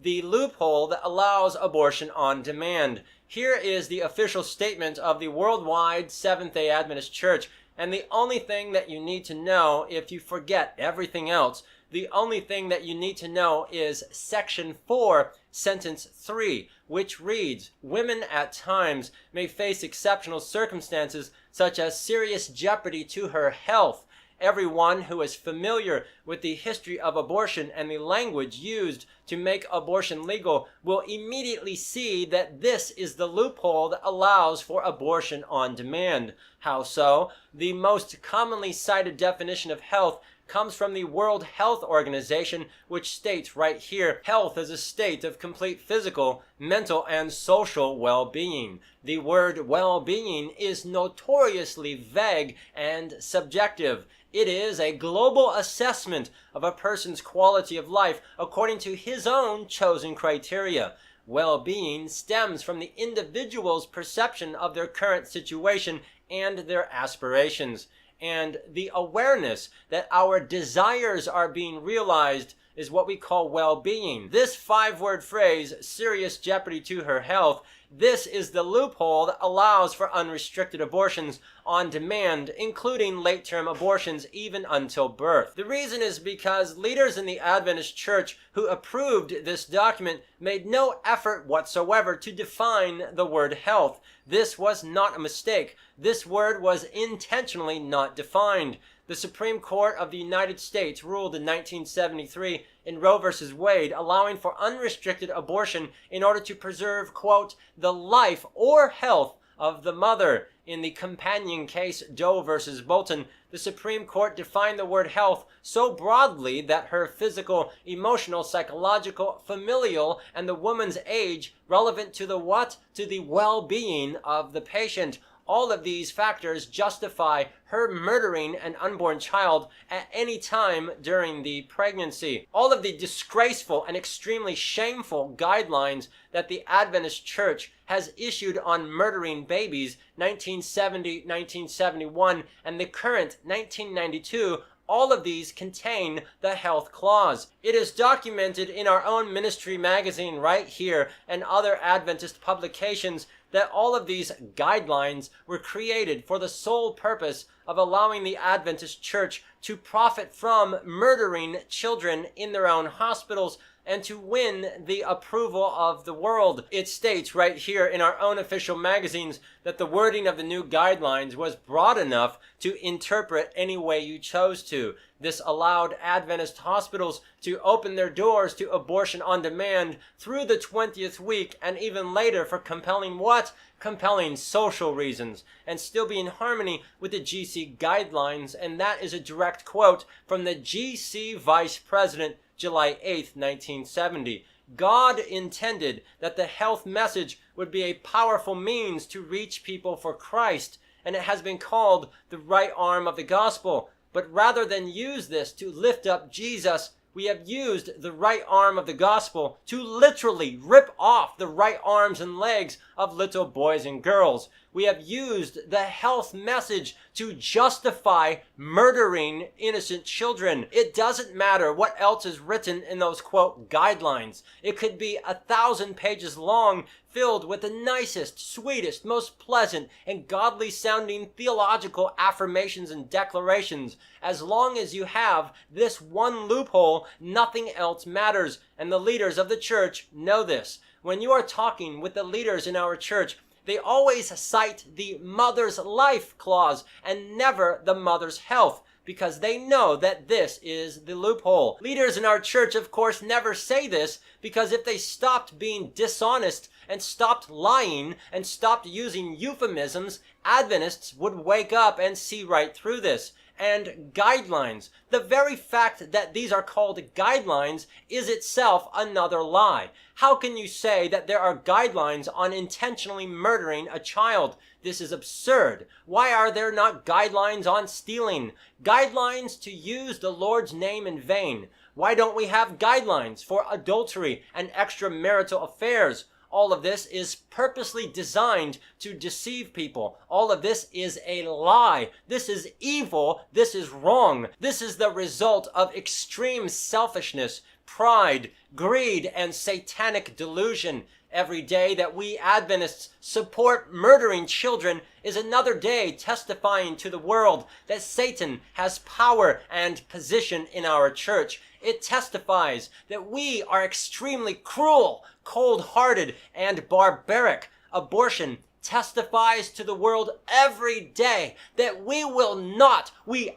the loophole that allows abortion on demand. Here is the official statement of the worldwide Seventh-day Adventist Church, and the only thing that you need to know, if you forget everything else, the only thing that you need to know is Section 4, Sentence 3, which reads, "Women at times may face exceptional circumstances such as serious jeopardy to her health." Everyone who is familiar with the history of abortion and the language used to make abortion legal will immediately see that this is the loophole that allows for abortion on demand. How so? The most commonly cited definition of health comes from the World Health Organization, which states right here, health is a state of complete physical, mental, and social well-being. The word well-being is notoriously vague and subjective. It is a global assessment of a person's quality of life according to his own chosen criteria. Well-being stems from the individual's perception of their current situation and their aspirations, and the awareness that our desires are being realized is what we call well-being. This 5-word phrase, serious jeopardy to her health, this is the loophole that allows for unrestricted abortions on demand, including late-term abortions even until birth. The reason is because leaders in the Adventist Church who approved this document made no effort whatsoever to define the word health. This was not a mistake. This word was intentionally not defined. The Supreme Court of the United States ruled in 1973 in Roe v. Wade, allowing for unrestricted abortion in order to preserve, quote, the life or health of the mother. In the companion case Doe v. Bolton, the Supreme Court defined the word health so broadly that her physical, emotional, psychological, familial, and the woman's age relevant to the what? To the well-being of the patient. All of these factors justify her murdering an unborn child at any time during the pregnancy. All of the disgraceful and extremely shameful guidelines that the Adventist Church has issued on murdering babies, 1970, 1971, and the current 1992, all of these contain the health clause. It is documented in our own ministry magazine right here and other Adventist publications that all of these guidelines were created for the sole purpose of allowing the Adventist Church to profit from murdering children in their own hospitals and to win the approval of the world. It states right here in our own official magazines that the wording of the new guidelines was broad enough to interpret any way you chose to. This allowed Adventist hospitals to open their doors to abortion on demand through the 20th week and even later for compelling what? Compelling social reasons, and still be in harmony with the GC guidelines, and that is a direct quote from the GC Vice President, July 8th, 1970. God intended that the health message would be a powerful means to reach people for Christ, and it has been called the right arm of the gospel. But rather than use this to lift up Jesus, we have used the right arm of the gospel to literally rip off the right arms and legs of little boys and girls. We have used the health message to justify murdering innocent children. It doesn't matter what else is written in those, quote, guidelines. It could be 1,000 pages long, filled with the nicest, sweetest, most pleasant, and godly-sounding theological affirmations and declarations. As long as you have this one loophole, nothing else matters, and the leaders of the church know this. When you are talking with the leaders in our church, they always cite the mother's life clause and never the mother's health, because they know that this is the loophole. Leaders in our church, of course, never say this, because if they stopped being dishonest and stopped lying and stopped using euphemisms, Adventists would wake up and see right through this. And guidelines, the very fact that these are called guidelines is itself another lie. How can you say that there are guidelines on intentionally murdering a child? This is absurd. Why are there not guidelines on stealing? Guidelines to use the Lord's name in vain? Why don't we have guidelines for adultery and extramarital affairs? All of this is purposely designed to deceive people. All of this is a lie. This is evil. This is wrong. This is the result of extreme selfishness, pride, greed, and satanic delusion. Every day that we Adventists support murdering children is another day testifying to the world that Satan has power and position in our church. It testifies that we are extremely cruel, cold-hearted, and barbaric. Abortion testifies to the world every day that we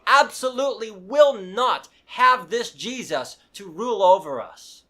absolutely will not have this Jesus to rule over us.